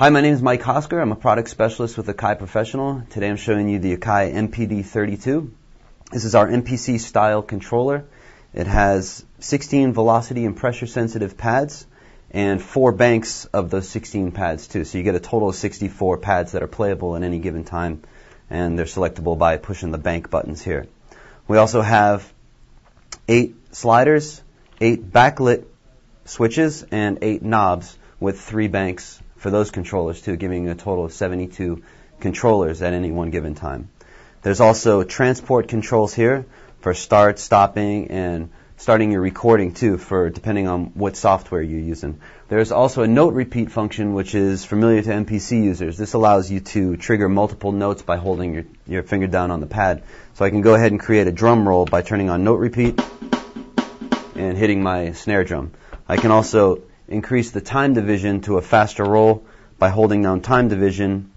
Hi, my name is Mike Hosker. I'm a product specialist with Akai Professional. Today I'm showing you the Akai MPD32. This is our MPC style controller. It has 16 velocity and pressure sensitive pads and 4 banks of those 16 pads too. So you get a total of 64 pads that are playable at any given time, and they're selectable by pushing the bank buttons here. We also have 8 sliders, 8 backlit switches, and 8 knobs with 3 banks for those controllers too, giving a total of 72 controllers at any one given time. There's also transport controls here for start, stopping, and starting your recording too, for depending on what software you're using. There's also a note repeat function which is familiar to MPC users. This allows you to trigger multiple notes by holding your finger down on the pad. So I can go ahead and create a drum roll by turning on note repeat and hitting my snare drum. I can also increase the time division to a faster roll by holding down time division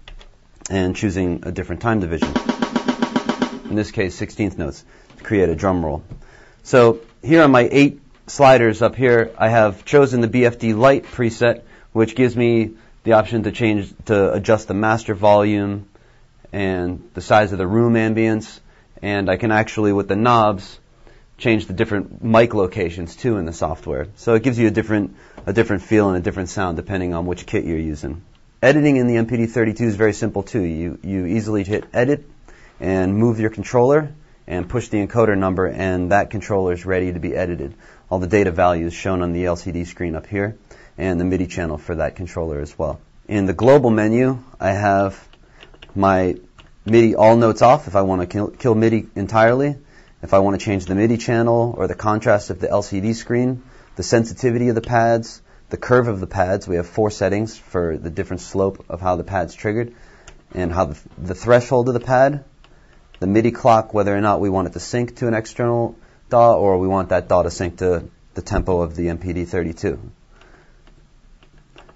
and choosing a different time division. In this case, 16th notes, to create a drum roll. So here on my 8 sliders up here, I have chosen the BFD Light preset, which gives me the option to adjust the master volume and the size of the room ambience, and I can actually, with the knobs, change the different mic locations too in the software. So it gives you a different feel and a different sound depending on which kit you're using. Editing in the MPD32 is very simple too. You easily hit edit and move your controller and push the encoder number, and that controller is ready to be edited. All the data values shown on the LCD screen up here, and the MIDI channel for that controller as well. In the global menu, I have my MIDI all notes off if I want to kill MIDI entirely. If I want to change the MIDI channel or the contrast of the LCD screen, the sensitivity of the pads, the curve of the pads. We have 4 settings for the different slope of how the pad's triggered, and how the threshold of the pad, the MIDI clock, whether or not we want it to sync to an external DAW or we want that DAW to sync to the tempo of the MPD32.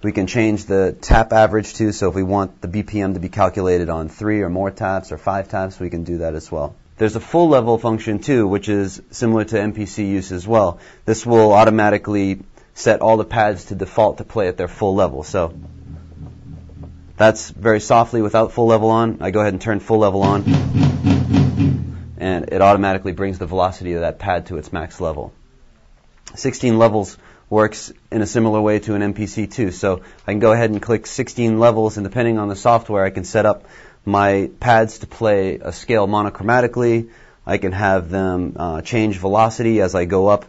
We can change the tap average too, so if we want the BPM to be calculated on 3 or more taps or 5 taps, we can do that as well. There's a full level function too, which is similar to MPC use as well. This will automatically set all the pads to default to play at their full level. So that's very softly without full level on. I go ahead and turn full level on, and it automatically brings the velocity of that pad to its max level. 16 levels works in a similar way to an MPC too. So I can go ahead and click 16 levels, and depending on the software, I can set up my pads to play a scale monochromatically. I can have them change velocity as I go up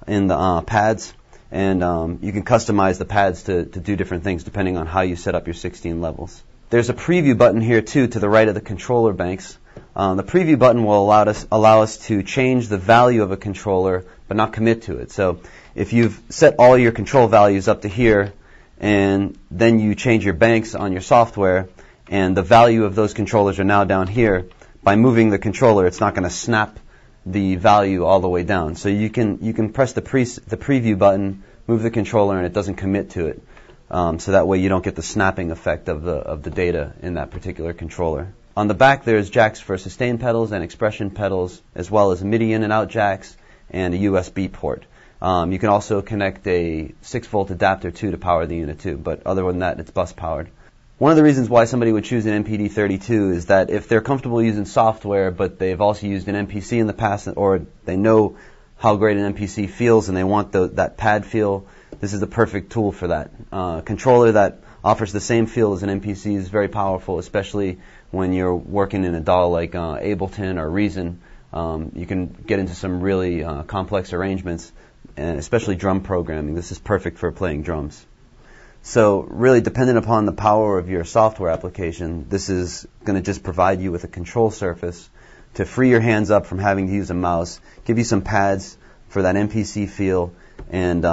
in the pads, and you can customize the pads to do different things depending on how you set up your 16 levels. There's a preview button here too to the right of the controller banks. The preview button will allow us to change the value of a controller but not commit to it. So if you've set all your control values up to here and then you change your banks on your software, and the value of those controllers are now down here, by moving the controller, it's not going to snap the value all the way down. So you can press the preview button, move the controller, and it doesn't commit to it. So that way you don't get the snapping effect of the data in that particular controller. On the back, there's jacks for sustain pedals and expression pedals, as well as MIDI in and out jacks and a USB port. You can also connect a 6-volt adapter too to power the unit too, but other than that, it's bus powered. One of the reasons why somebody would choose an MPD32 is that if they're comfortable using software, but they've also used an MPC in the past, or they know how great an MPC feels and they want that pad feel, this is the perfect tool for that. Controller that offers the same feel as an MPC is very powerful, especially when you're working in a DAW like Ableton or Reason. You can get into some really complex arrangements, and especially drum programming. This is perfect for playing drums. So really, dependent upon the power of your software application, this is going to just provide you with a control surface to free your hands up from having to use a mouse, give you some pads for that MPC feel, and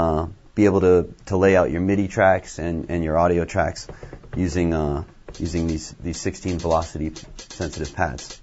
be able to lay out your MIDI tracks and your audio tracks using these 16 velocity sensitive pads.